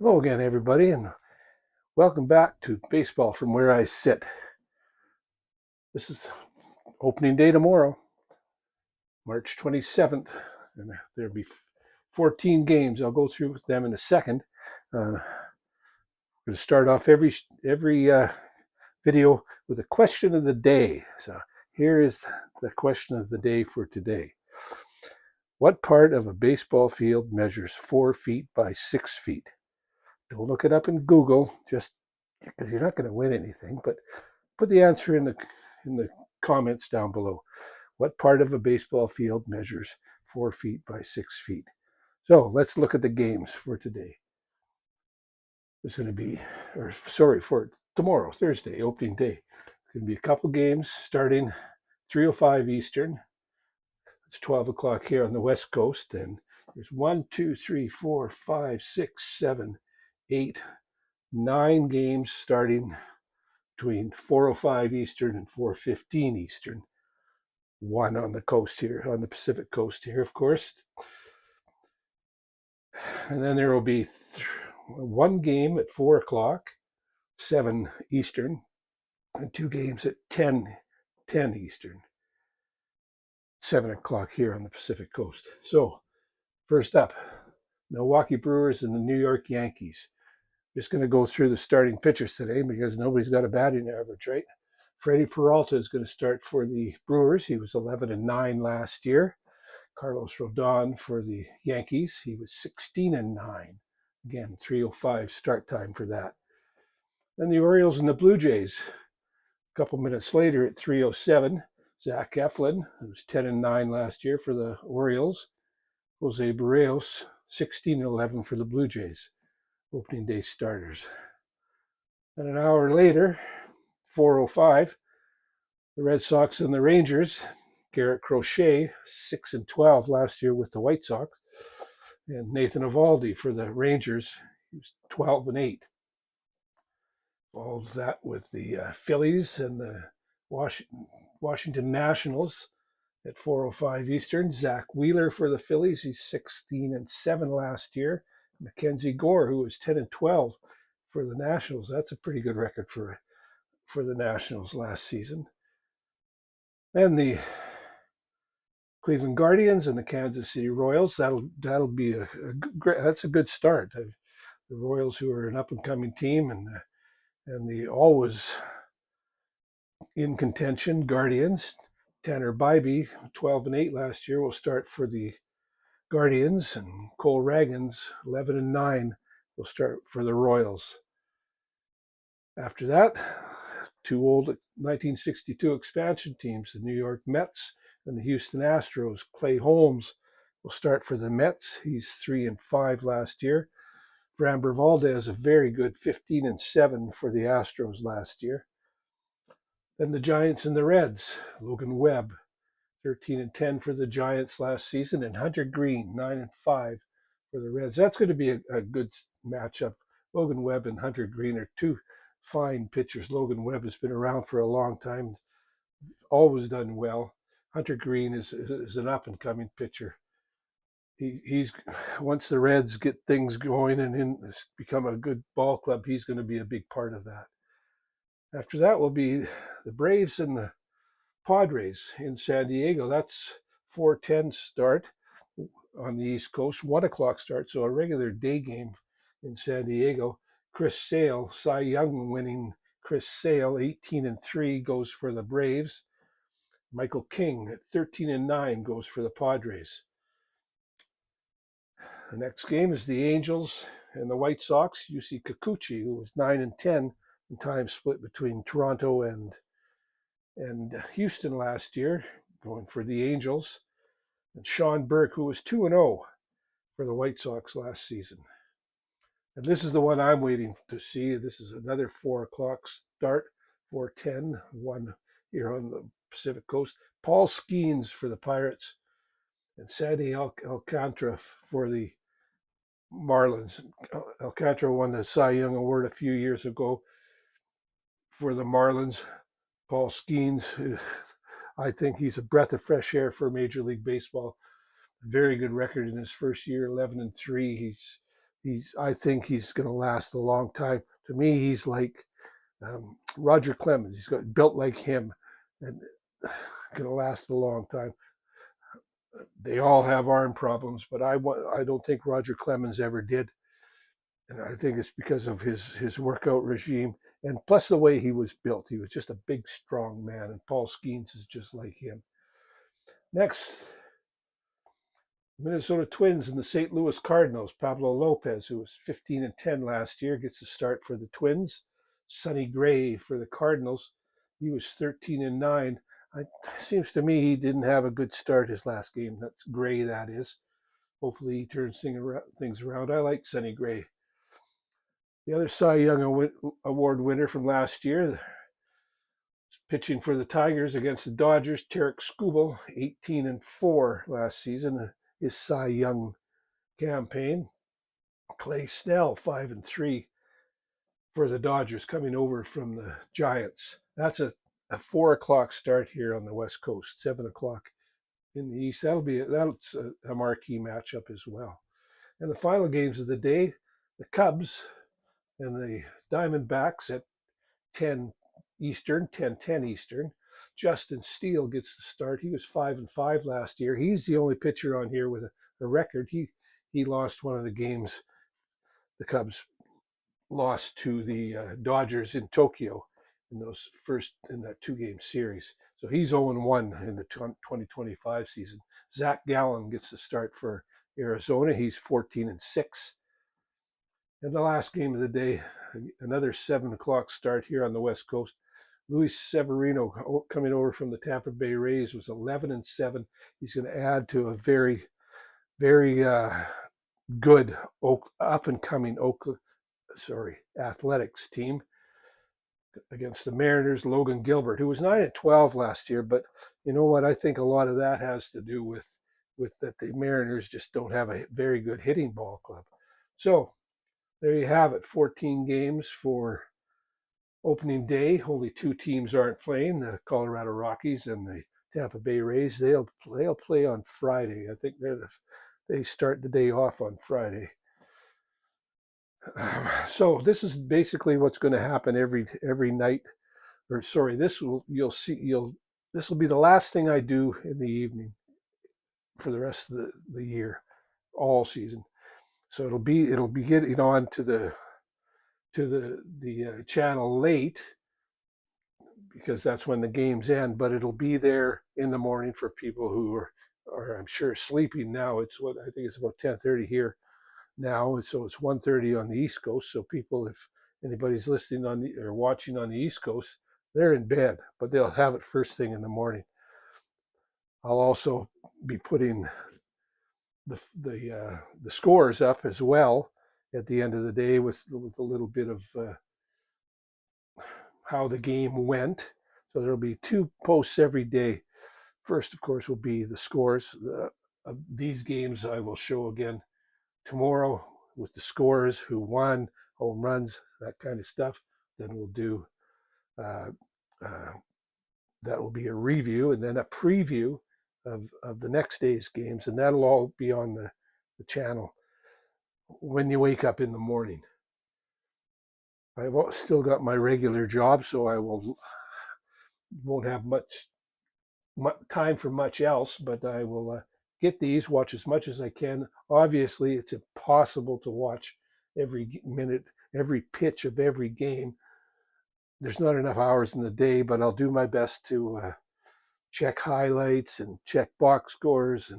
Hello again, everybody, and welcome back to Baseball from Where I Sit. This is opening day tomorrow, March 27th, and there'll be 14 games. I'll go through them in a second. We're going to start off every video with a question of the day. So here is the question of the day for today. What part of a baseball field measures 4 feet by 6 feet? Don't look it up in Google, just because you're not going to win anything, but put the answer in the comments down below. What part of a baseball field measures 4 feet by 6 feet? So let's look at the games for today. There's going to be, for tomorrow, Thursday, opening day. There's going to be a couple games starting 3:05 Eastern. It's 12 o'clock here on the West Coast. And there's 1, 2, 3, 4, 5, 6, 7, 8, 9 games starting between 4:05 Eastern and 4:15 Eastern. One on the coast here, on the Pacific coast here, of course. And then there will be one game at 4 o'clock, 7 Eastern, and 2 games at 10 Eastern, 7 o'clock here on the Pacific coast. So, first up, Milwaukee Brewers and the New York Yankees. Just going to go through the starting pitchers today because nobody's got a batting average, right? Freddie Peralta is going to start for the Brewers. He was 11-9 last year. Carlos Rodon for the Yankees. He was 16-9. Again, 3:05 start time for that. Then the Orioles and the Blue Jays. A couple minutes later at 3:07, Zach Eflin, who was 10-9 last year for the Orioles. Jose Barrios, 16-11 for the Blue Jays. Opening day starters. And an hour later, 4:05, the Red Sox and the Rangers. Garrett Crochet, 6-12 last year with the White Sox, and Nathan Eovaldi for the Rangers. He was 12-8. All of that with the Phillies and the Washington Nationals at 4:05 Eastern. Zach Wheeler for the Phillies. He's 16-7 last year. Mackenzie Gore, who was 10-12 for the Nationals. That's a pretty good record for the Nationals last season. And the Cleveland Guardians and the Kansas City Royals. That'll be that's a good start. The Royals, who are an up and coming team, and the always in contention Guardians. Tanner Bybee, 12-8 last year, will start for the Guardians, and Cole Ragans, 11-9, will start for the Royals. After that, two old 1962 expansion teams, the New York Mets and the Houston Astros. Clay Holmes will start for the Mets. He's 3-5 last year. Framber Valdez, a very good 15-7 for the Astros last year. Then the Giants and the Reds. Logan Webb, 13-10 for the Giants last season, and Hunter Green, 9-5 for the Reds. That's going to be a good matchup. Logan Webb and Hunter Green are two fine pitchers. Logan Webb has been around for a long time, always done well. Hunter Green is an up and coming pitcher. He's once the Reds get things going and become a good ball club, he's going to be a big part of that. After that will be the Braves and the Padres in San Diego. That's 4:10 start on the East Coast, 1 o'clock start, so a regular day game in San Diego. Chris Sale, Cy Young winning Chris Sale, 18-3, goes for the Braves. Michael King at 13-9 goes for the Padres. The next game is the Angels and the White Sox. Yusei Kikuchi, who was 9-10 in time split between Toronto and Houston last year, going for the Angels. And Sean Burke, who was 2-0 for the White Sox last season. And this is the one I'm waiting to see. This is another 4 o'clock start, 4:10, one here on the Pacific Coast. Paul Skeens for the Pirates and Sandy Alcantara for the Marlins. Alcantara won the Cy Young Award a few years ago for the Marlins. Paul Skeens, I think he's a breath of fresh air for Major League Baseball. Very good record in his first year, 11-3. I think he's going to last a long time. To me, he's like Roger Clemens. He's got built like him, and going to last a long time. They all have arm problems, but I don't think Roger Clemens ever did, and I think it's because of his workout regime and plus the way he was built. He was just a big, strong man, and Paul Skeens is just like him. Next, Minnesota Twins and the St. Louis Cardinals. Pablo Lopez, who was 15-10 last year, gets a start for the Twins. Sonny Gray for the Cardinals. He was 13-9. It seems to me he didn't have a good start his last game. That's Gray, that is. Hopefully he turns things around. I like Sonny Gray. The other Cy Young Award winner from last year, pitching for the Tigers against the Dodgers, Tarek Skubal, 18-4 last season. His Cy Young campaign. Clay Snell, 5-3 for the Dodgers, coming over from the Giants. That's a 4 o'clock start here on the West Coast, 7 o'clock in the East. That's a marquee matchup as well. And the final games of the day, the Cubs and the Diamondbacks at 10 Eastern, 10:10 Eastern. Justin Steele gets the start. He was 5-5 last year. He's the only pitcher on here with a record. He lost one of the games. The Cubs lost to the Dodgers in Tokyo in that 2-game series. So he's 0-1 in the 2025 season. Zach Gallen gets the start for Arizona. He's 14-6. And the last game of the day, another 7 o'clock start here on the West Coast. Luis Severino, coming over from the Tampa Bay Rays, was 11-7. He's going to add to a very, very good up-and-coming Athletics team against the Mariners. Logan Gilbert, who was 9-12 last year, but you know what? I think a lot of that has to do with that the Mariners just don't have a very good hitting ball club. So there you have it, 14 games for opening day. Only 2 teams aren't playing, the Colorado Rockies and the Tampa Bay Rays. They'll play on Friday. I think they start the day off on Friday. So this is basically what's going to happen every night. Or sorry, this will be the last thing I do in the evening for the rest of the year, all season. So it'll be getting on to the channel late because that's when the games end. But it'll be there in the morning for people who are I'm sure sleeping now. It's what I think it's about 10:30 here now, so it's 1:30 on the East Coast. So people, if anybody's listening or watching on the East Coast, they're in bed, but they'll have it first thing in the morning. I'll also be putting the scores up as well at the end of the day with a little bit of how the game went. So there'll be 2 posts every day. First, of course, will be the scores of these games. I will show again tomorrow with the scores, who won, home runs, that kind of stuff. Then we'll do that will be a review and then a preview of the next day's games, and that'll all be on the channel when you wake up in the morning. I've still got my regular job, so I won't have much time for much else, but I will get these, watch as much as I can. Obviously, it's impossible to watch every minute, every pitch of every game. There's not enough hours in the day, but I'll do my best to check highlights and check box scores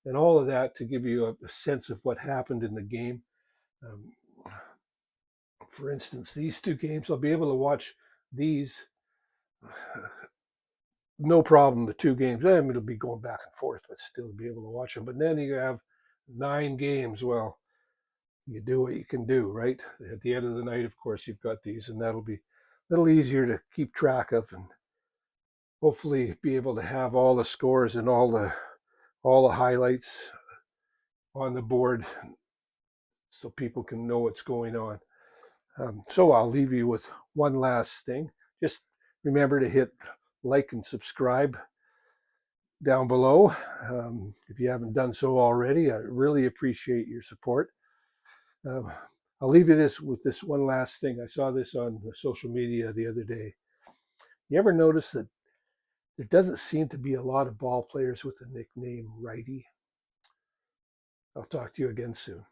and all of that to give you a sense of what happened in the game. For instance, these 2 games, I'll be able to watch these no problem. The 2 games, it'll be going back and forth, but still be able to watch them. But then you have 9 games. Well, you do what you can do, right? At the end of the night, of course, you've got these, and that'll be a little easier to keep track of, and hopefully be able to have all the scores and all the highlights on the board so people can know what's going on. So I'll leave you with one last thing. Just remember to hit like and subscribe down below if you haven't done so already. I really appreciate your support. Um, I'll leave you this with this one last thing. I saw this on social media the other day. You ever notice that there doesn't seem to be a lot of ball players with the nickname righty? I'll talk to you again soon.